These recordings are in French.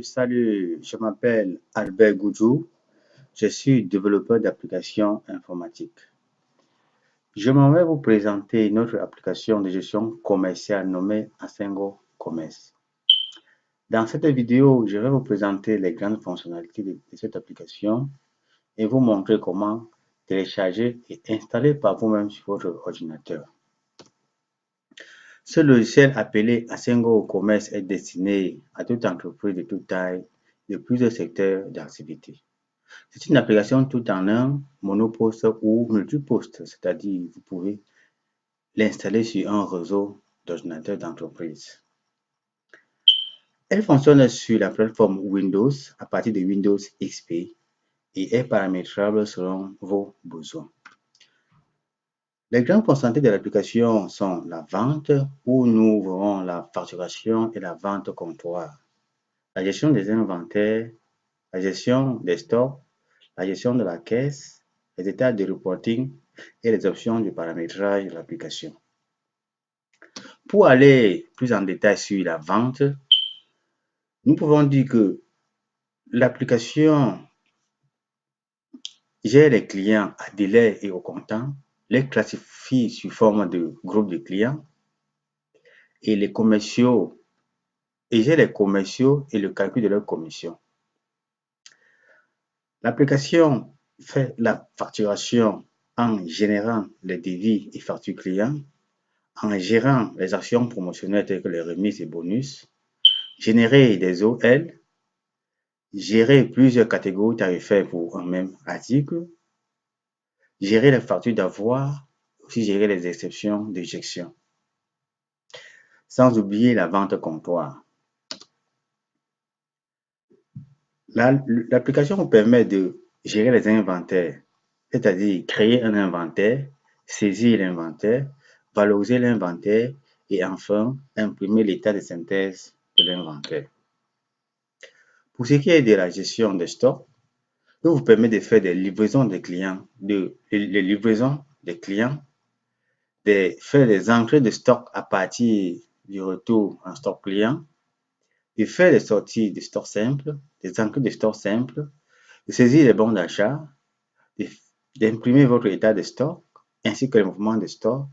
Salut, je m'appelle Albert Goudjou, je suis développeur d'applications informatiques. Je m'en vais vous présenter notre application de gestion commerciale nommée Asengo Commerce. Dans cette vidéo, je vais vous présenter les grandes fonctionnalités de cette application et vous montrer comment télécharger et installer par vous-même sur votre ordinateur. Ce logiciel appelé Asengo Commerce est destiné à toute entreprise de toute taille de plusieurs secteurs d'activité. C'est une application tout en un, monoposte ou multiposte, c'est-à-dire vous pouvez l'installer sur un réseau d'ordinateurs d'entreprise. Elle fonctionne sur la plateforme Windows à partir de Windows XP et est paramétrable selon vos besoins. Les grandes fonctionnalités de l'application sont la vente, où nous verrons la facturation et la vente comptoir, la gestion des inventaires, la gestion des stocks, la gestion de la caisse, les états de reporting et les options de paramétrage de l'application. Pour aller plus en détail sur la vente, nous pouvons dire que l'application gère les clients à délai et au comptant, les classifie sous forme de groupe de clients et les commerciaux, et gère les commerciaux et le calcul de leurs commissions. L'application fait la facturation en générant les devis et factures clients, en gérant les actions promotionnelles telles que les remises et bonus, générer des OL, gérer plusieurs catégories tarifaires pour un même article, gérer les factures d'avoir, aussi gérer les exceptions d'éjection. Sans oublier la vente comptoir. L'application vous permet de gérer les inventaires, c'est-à-dire créer un inventaire, saisir l'inventaire, valoriser l'inventaire et enfin imprimer l'état de synthèse de l'inventaire. Pour ce qui est de la gestion des stocks, il vous permet de faire des livraisons des clients, de faire des entrées de stock à partir du retour en stock client, de faire des sorties de stock simples, des entrées de stock simples, de saisir les bons d'achat, d'imprimer votre état de stock, ainsi que les mouvements de stock,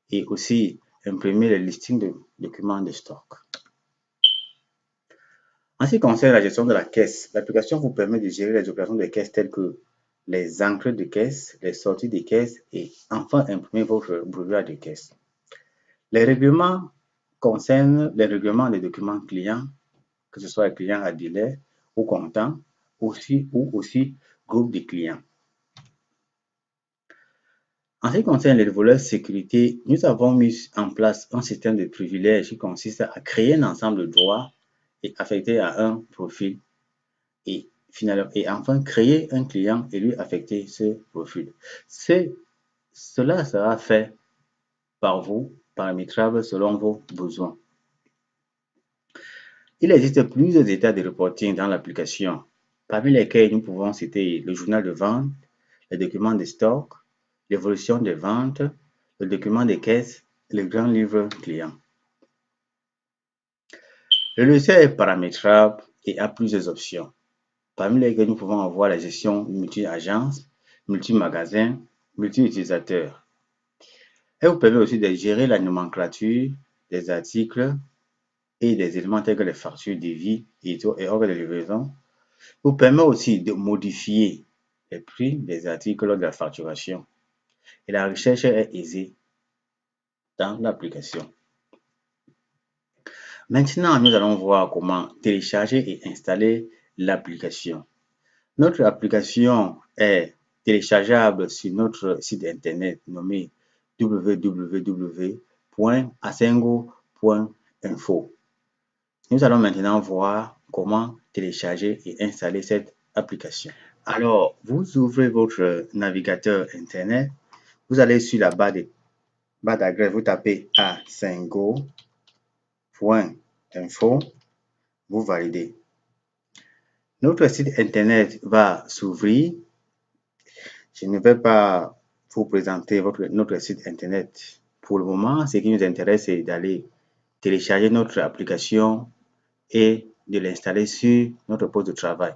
et aussi imprimer les listings de documents de stock. En ce qui concerne la gestion de la caisse, l'application vous permet de gérer les opérations de caisse telles que les entrées de caisse, les sorties de caisse et enfin imprimer votre brevet de caisse. Les règlements concernent les règlements des documents clients, que ce soit client à délai ou comptant, ou aussi groupe de clients. En ce qui concerne les volets sécurité, nous avons mis en place un système de privilèges qui consiste à créer un ensemble de droits et affecter à un profil et enfin créer un client et lui affecter ce profil. Cela sera fait par vous, paramétrable selon vos besoins. Il existe plusieurs états de reporting dans l'application, parmi lesquels nous pouvons citer le journal de vente, les documents de stock, l'évolution des ventes, le document de caisse et le grand livre client. Le logiciel est paramétrable et a plusieurs options, parmi lesquelles nous pouvons avoir la gestion multi-agence, multi-magasin, multi-utilisateur. Elle vous permet aussi de gérer la nomenclature des articles et des éléments tels que les factures, devis et ordres de livraison. Vous permet aussi de modifier les prix des articles lors de la facturation. Et la recherche est aisée dans l'application. Maintenant, nous allons voir comment télécharger et installer l'application. Notre application est téléchargeable sur notre site internet nommé www.asengo.info. Nous allons maintenant voir comment télécharger et installer cette application. Alors, vous ouvrez votre navigateur internet, vous allez sur la barre d'adresse, vous tapez asengo.info, vous validez. Notre site internet va s'ouvrir. Je ne vais pas vous présenter notre site internet pour le moment. Ce qui nous intéresse, c'est d'aller télécharger notre application et de l'installer sur notre poste de travail.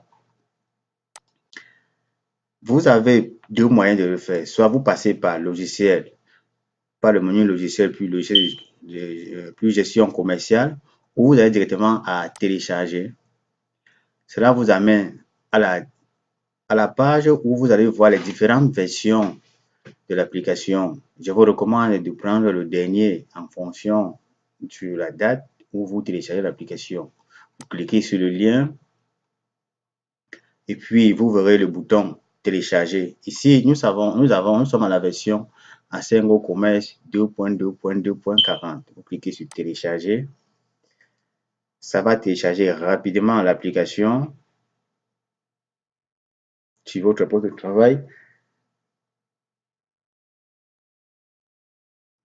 Vous avez deux moyens de le faire. Soit vous passez par logiciel, par le menu logiciel, puis logiciel plus gestion commerciale, ou vous allez directement à télécharger. Cela vous amène à la page où vous allez voir les différentes versions de l'application. Je vous recommande de prendre le dernier en fonction de la date où vous téléchargez l'application. Vous cliquez sur le lien et puis vous verrez le bouton télécharger. Ici, nous sommes à la version Asengo Commerce 2.2.2.40. Vous cliquez sur télécharger. Ça va télécharger rapidement l'application sur votre poste de travail.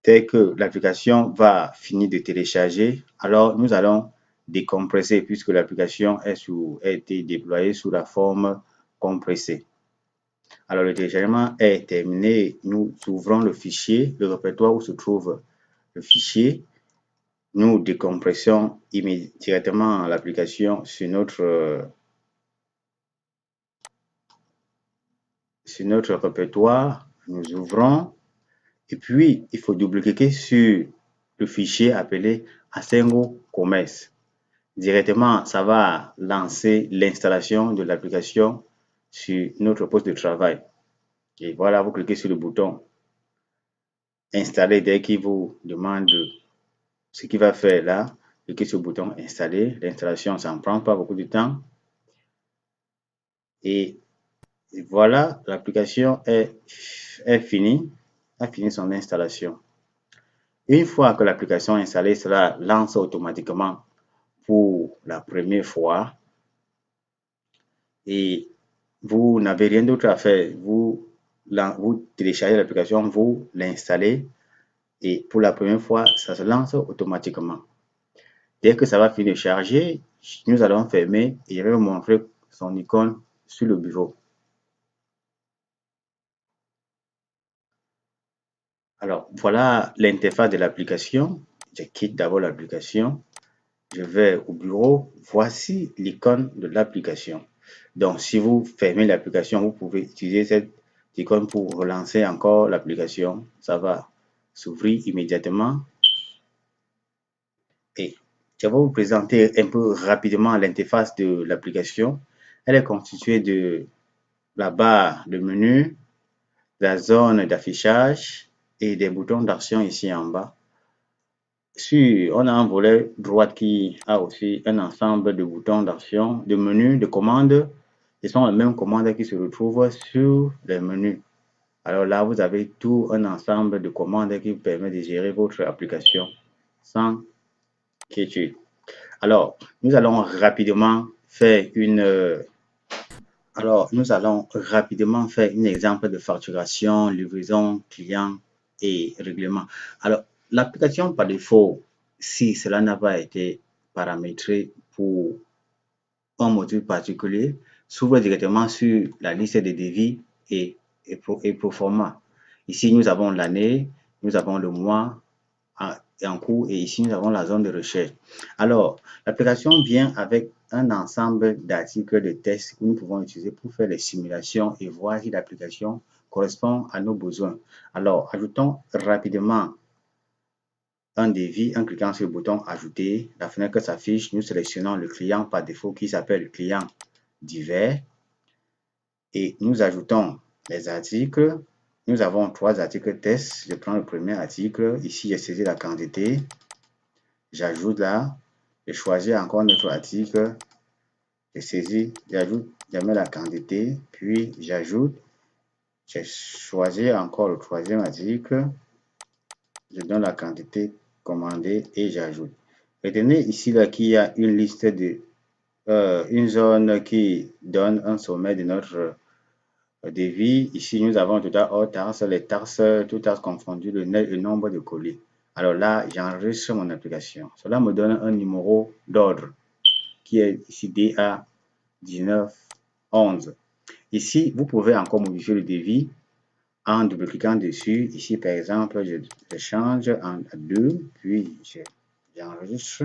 Dès que l'application va finir de télécharger, alors nous allons décompresser puisque l'application a été déployée sous la forme compressée. Alors le téléchargement est terminé. Nous ouvrons le fichier, le répertoire où se trouve le fichier. Nous décompressons immédiatement l'application sur notre répertoire. Nous ouvrons. Et puis, il faut double-cliquer sur le fichier appelé Asengo Commerce. Directement, ça va lancer l'installation de l'application sur notre poste de travail. Et voilà, vous cliquez sur le bouton Installer dès qu'il vous demande ce qu'il va faire là. Cliquez sur le bouton Installer. L'installation, ça ne prend pas beaucoup de temps. Et voilà, l'application est finie, a fini son installation. Une fois que l'application est installée, cela lance automatiquement pour la première fois et vous n'avez rien d'autre à faire. Vous téléchargez l'application, vous l'installez et pour la première fois, ça se lance automatiquement. Dès que ça va finir de charger, nous allons fermer et je vais vous montrer son icône sur le bureau. Alors, voilà l'interface de l'application. Je quitte d'abord l'application. Je vais au bureau. Voici l'icône de l'application. Donc, si vous fermez l'application, vous pouvez utiliser cette icône pour relancer encore l'application. Ça va s'ouvrir immédiatement. Et je vais vous présenter un peu rapidement l'interface de l'application. Elle est constituée de la barre de menu, la zone d'affichage et des boutons d'action ici en bas. On a un volet droite qui a aussi un ensemble de boutons d'action, de menus, de commandes. Ce sont les mêmes commandes qui se retrouvent sur les menus. Alors là, vous avez tout un ensemble de commandes qui vous permet de gérer votre application sans quiétude. Alors, nous allons rapidement faire un exemple de facturation, livraison, client et règlement. Alors, l'application par défaut, si cela n'a pas été paramétré pour un module particulier, s'ouvre directement sur la liste des devis et proforma. Ici, nous avons l'année, nous avons le mois en cours et ici, nous avons la zone de recherche. Alors, l'application vient avec un ensemble d'articles de test que nous pouvons utiliser pour faire les simulations et voir si l'application correspond à nos besoins. Alors, ajoutons rapidement un devis en cliquant sur le bouton ajouter. La fenêtre s'affiche. Nous sélectionnons le client par défaut qui s'appelle client divers et nous ajoutons les articles. Nous avons 3 articles test. Je prends le premier article. Ici, j'ai saisi la quantité. J'ajoute là. Je choisis encore notre article. Je saisis, j'ajoute, je mets la quantité. Puis, j'ajoute. J'ai choisi encore le troisième article. Je donne la quantité commandée et j'ajoute. Retenez ici là qu'il y a une liste de une zone qui donne un sommet de notre devis. Ici, nous avons tout à hors taxes, les taxes, tout taxes confondues, le nombre de colis. Alors là, j'enregistre mon application. Cela me donne un numéro d'ordre qui est ici DA 1911. Ici, vous pouvez encore modifier le devis en double-cliquant dessus. Ici, par exemple, je change en 2, puis j'enregistre.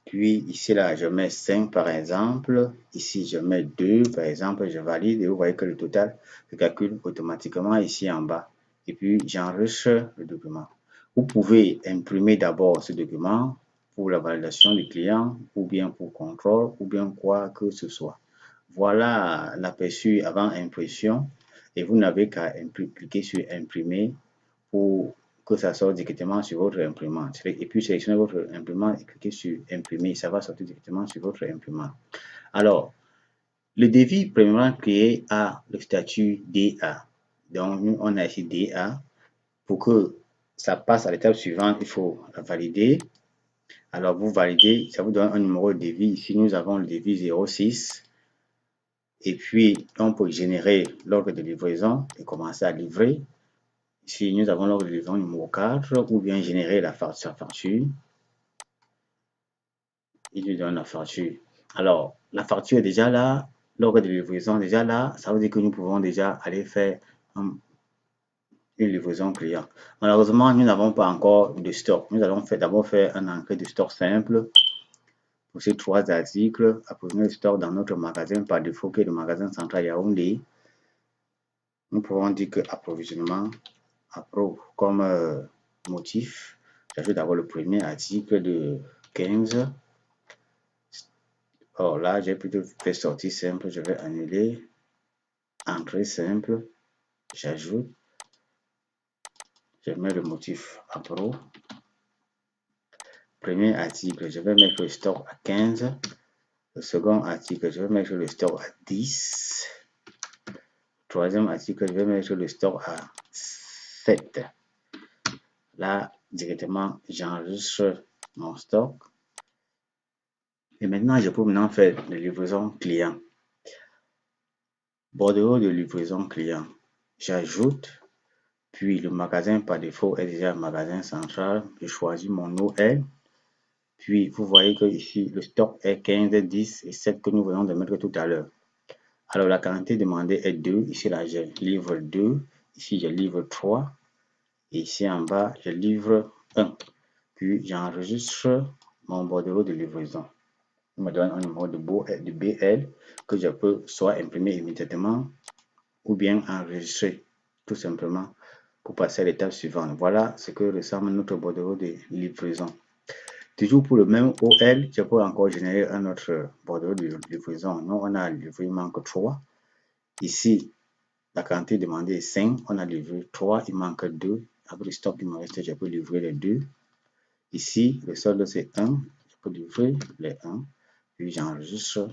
Puis ici, là, je mets 5 par exemple. Ici, je mets 2 par exemple. Je valide et vous voyez que le total se calcule automatiquement ici en bas. Et puis, j'enregistre le document. Vous pouvez imprimer d'abord ce document pour la validation du client ou bien pour contrôle ou bien quoi que ce soit. Voilà l'aperçu avant impression et vous n'avez qu'à cliquer sur imprimer pour que ça sorte directement sur votre imprimante. Et puis sélectionnez votre imprimante et cliquez sur imprimer. Ça va sortir directement sur votre imprimante. Alors, le devis premièrement créé a le statut DA. Donc, nous, on a ici DA. Pour que ça passe à l'étape suivante, il faut la valider. Alors, vous validez, ça vous donne un numéro de devis. Ici, nous avons le devis 06. Et puis, on peut générer l'ordre de livraison et commencer à livrer. Ici, nous avons l'ordre de livraison numéro 4 ou bien générer la facture. Il lui donne la facture. Alors, la facture est déjà là, l'ordre de livraison est déjà là. Ça veut dire que nous pouvons déjà aller faire une livraison client. Malheureusement, nous n'avons pas encore de stock. Nous allons d'abord faire un entrée de stock simple pour ces 3 articles. Approvisionner le stock dans notre magasin par défaut qui est le magasin central Yaoundé. Nous pouvons dire que approvisionnement comme motif. J'ajoute d'abord le premier article de 15. Or là, j'ai plutôt fait sortie simple. Je vais annuler. Entrée simple. J'ajoute. Je mets le motif appro. Premier article, je vais mettre le stock à 15. Le second article, je vais mettre le stock à 10. Troisième article, je vais mettre le stock à 7. Là, directement, j'enregistre mon stock. Et maintenant, je peux maintenant faire la livraison client. Bordereau de livraison client. J'ajoute. Puis le magasin par défaut est déjà un magasin central. Je choisis mon OL. Puis vous voyez que ici, le stock est 15, 10 et 7 que nous venons de mettre tout à l'heure. Alors la quantité demandée est 2. Ici, là, je livre 2. Ici, je livre 3. Et ici en bas, je livre 1. Puis j'enregistre mon bordereau de livraison. Il me donne un numéro de BL que je peux soit imprimer immédiatement ou bien enregistrer tout simplement pour passer à l'étape suivante. Voilà ce que ressemble notre bordereau de livraison. Toujours pour le même OL, je peux encore générer un autre bordereau de livraison. Nous, on a livré, il manque 3. Ici, la quantité demandée est 5. On a livré 3, il manque 2. Avec le stock qui me reste, je peux livrer les 2. Ici, le solde c'est 1. Je peux livrer les 1. Puis j'enregistre.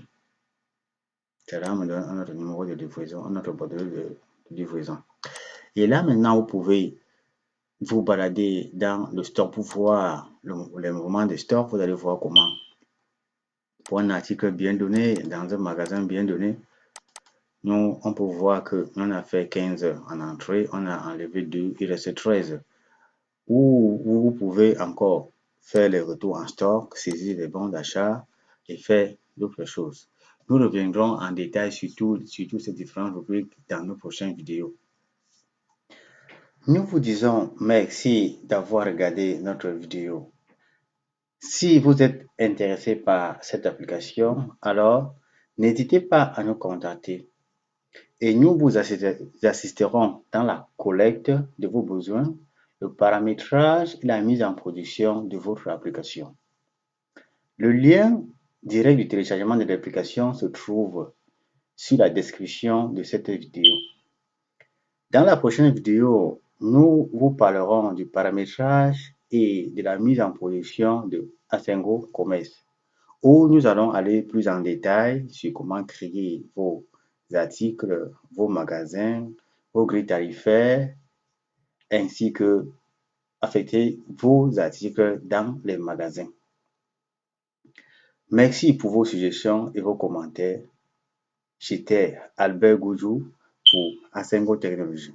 Cela me donne un autre numéro de livraison, un autre bordereau de livraison. Et là, maintenant, vous pouvez vous balader dans le stock pour voir les mouvements de stock. Vous allez voir comment, pour un article bien donné, dans un magasin bien donné, nous, on peut voir qu'on a fait 15 en entrée, on a enlevé 2, il reste 13. Ou vous pouvez encore faire les retours en stock, saisir les bons d'achat et faire d'autres choses. Nous reviendrons en détail sur toutes ces différentes rubriques dans nos prochaines vidéos. Nous vous disons merci d'avoir regardé notre vidéo. Si vous êtes intéressé par cette application, alors n'hésitez pas à nous contacter et nous vous assisterons dans la collecte de vos besoins, le paramétrage et la mise en production de votre application. Le lien direct du téléchargement de l'application se trouve sur la description de cette vidéo. Dans la prochaine vidéo, nous vous parlerons du paramétrage et de la mise en production de Asengo Commerce, où nous allons aller plus en détail sur comment créer vos articles, vos magasins, vos grilles tarifaires, ainsi que affecter vos articles dans les magasins. Merci pour vos suggestions et vos commentaires. J'étais Albert Goudjou pour Asengo Technologies.